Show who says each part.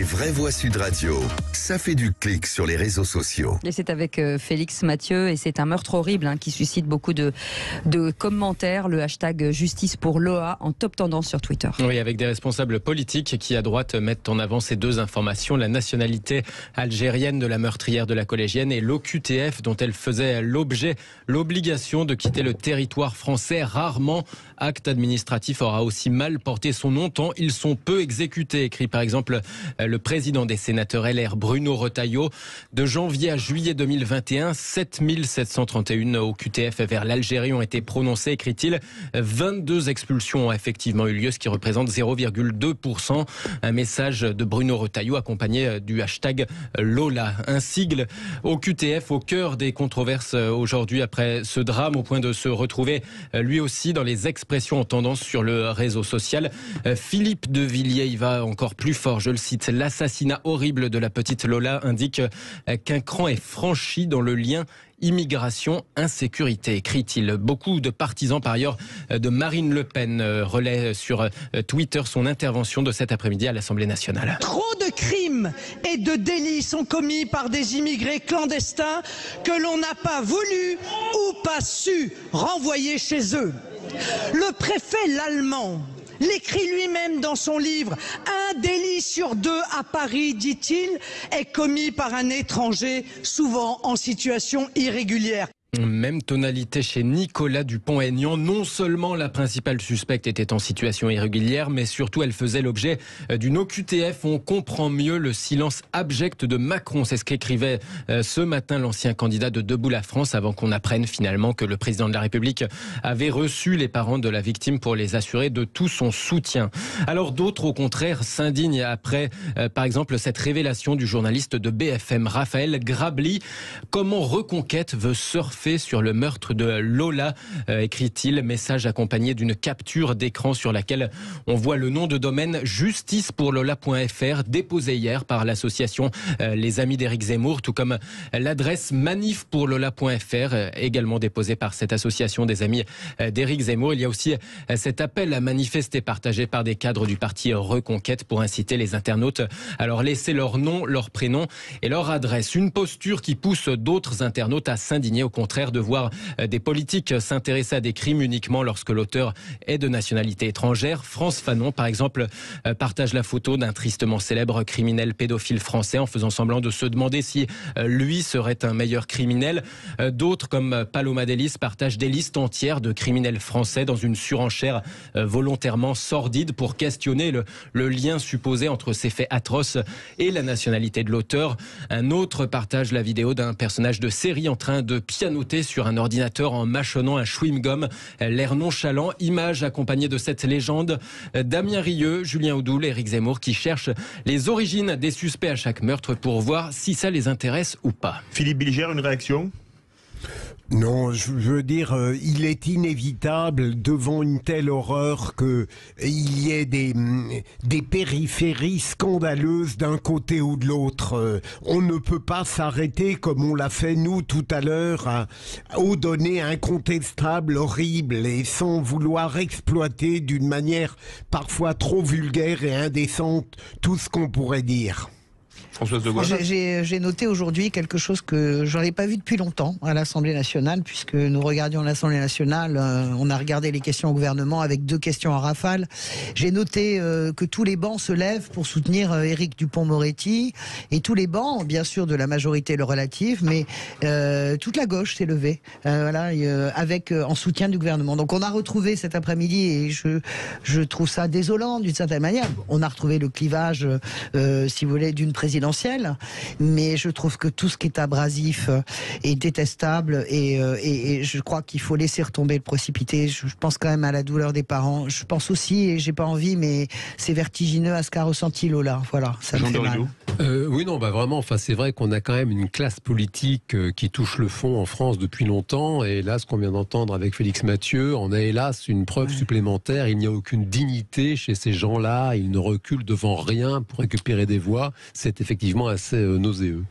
Speaker 1: Les vraies voix Sud Radio, ça fait du clic sur les réseaux sociaux.
Speaker 2: Et c'est avec Félix Mathieu et c'est un meurtre horrible qui suscite beaucoup de commentaires. Le hashtag Justice pour Lola en top tendance sur Twitter.
Speaker 3: Oui, avec des responsables politiques qui à droite mettent en avant ces deux informations, la nationalité algérienne de la meurtrière de la collégienne et l'OQTF dont elle faisait l'obligation de quitter le territoire français. Rarement acte administratif aura aussi mal porté son nom tant ils sont peu exécutés, écrit par exemple le président des sénateurs LR Bruno Retailleau. De janvier à juillet 2021, 7731 OQTF vers l'Algérie ont été prononcées, écrit-il. 22 expulsions ont effectivement eu lieu, ce qui représente 0,2%. Un message de Bruno Retailleau accompagné du hashtag Lola. Un sigle OQTF au cœur des controverses aujourd'hui après ce drame, au point de se retrouver lui aussi dans les expressions en tendance sur le réseau social. Philippe de Villiers y va encore plus fort, je le cite. L'assassinat horrible de la petite Lola indique qu'un cran est franchi dans le lien immigration-insécurité, écrit-il. Beaucoup de partisans, par ailleurs, de Marine Le Pen relaient sur Twitter son intervention de cet après-midi à l'Assemblée nationale.
Speaker 4: Trop de crimes et de délits sont commis par des immigrés clandestins que l'on n'a pas voulu ou pas su renvoyer chez eux. Le préfet l'Allemand l'écrit lui-même dans son livre. Un délit sur deux à Paris, dit-il, est commis par un étranger, souvent en situation irrégulière.
Speaker 3: Même tonalité chez Nicolas Dupont-Aignan. Non seulement la principale suspecte était en situation irrégulière, mais surtout elle faisait l'objet d'une OQTF. On comprend mieux le silence abject de Macron. C'est ce qu'écrivait ce matin l'ancien candidat de Debout la France avant qu'on apprenne finalement que le président de la République avait reçu les parents de la victime pour les assurer de tout son soutien. Alors d'autres, au contraire, s'indignent après, par exemple, cette révélation du journaliste de BFM, Raphaël Grabli. Comment Reconquête veut surfer sur le meurtre de Lola, écrit-il, message accompagné d'une capture d'écran sur laquelle on voit le nom de domaine justicepourlola.fr déposé hier par l'association Les Amis d'Éric Zemmour, tout comme l'adresse manifpourlola.fr également déposée par cette association des Amis d'Éric Zemmour. Il y a aussi cet appel à manifester partagé par des cadres du parti Reconquête pour inciter les internautes à leur laisser leur nom, leur prénom et leur adresse. Une posture qui pousse d'autres internautes à s'indigner au contraire de voir des politiques s'intéresser à des crimes uniquement lorsque l'auteur est de nationalité étrangère. France Fanon, par exemple, partage la photo d'un tristement célèbre criminel pédophile français en faisant semblant de se demander si lui serait un meilleur criminel. D'autres, comme Paloma Delis, partagent des listes entières de criminels français dans une surenchère volontairement sordide pour questionner le lien supposé entre ces faits atroces et la nationalité de l'auteur. Un autre partage la vidéo d'un personnage de série en train de pianoter sur un ordinateur en mâchonnant un chewing-gum, l'air nonchalant, image accompagnée de cette légende. Damien Rieu, Julien Audoul, Éric Zemmour qui cherchent les origines des suspects à chaque meurtre pour voir si ça les intéresse ou pas.
Speaker 5: Philippe Bilger, une réaction ?
Speaker 6: Non, je veux dire, il est inévitable devant une telle horreur que il y ait des périphéries scandaleuses d'un côté ou de l'autre. On ne peut pas s'arrêter comme on l'a fait nous tout à l'heure aux données incontestables, horribles et sans vouloir exploiter d'une manière parfois trop vulgaire et indécente tout ce qu'on pourrait dire.
Speaker 5: Françoise de Gaulle.
Speaker 4: J'ai noté aujourd'hui quelque chose que je n'avais pas vu depuis longtemps à l'Assemblée nationale, puisque nous regardions l'Assemblée nationale, on a regardé les questions au gouvernement avec 2 questions en rafale. J'ai noté que tous les bancs se lèvent pour soutenir Éric Dupond-Moretti, et tous les bancs, bien sûr de la majorité le relative, mais toute la gauche s'est levée, avec en soutien du gouvernement. Donc on a retrouvé cet après-midi, et je trouve ça désolant d'une certaine manière. On a retrouvé le clivage, si vous voulez, d'une présidentielle, mais je trouve que tout ce qui est abrasif est détestable, et je crois qu'il faut laisser retomber le précipité. Je pense quand même à la douleur des parents. Je pense aussi, et j'ai pas envie, mais c'est vertigineux à ce qu'a ressenti Lola. Voilà, ça me fait mal.
Speaker 7: Oui, non, vraiment, enfin, c'est vrai qu'on a quand même une classe politique qui touche le fond en France depuis longtemps, et là, ce qu'on vient d'entendre avec Félix Mathieu en est hélas une preuve supplémentaire. Il n'y a aucune dignité chez ces gens-là, ils ne reculent devant rien pour récupérer des voix. C'est effectivement assez nauséeux.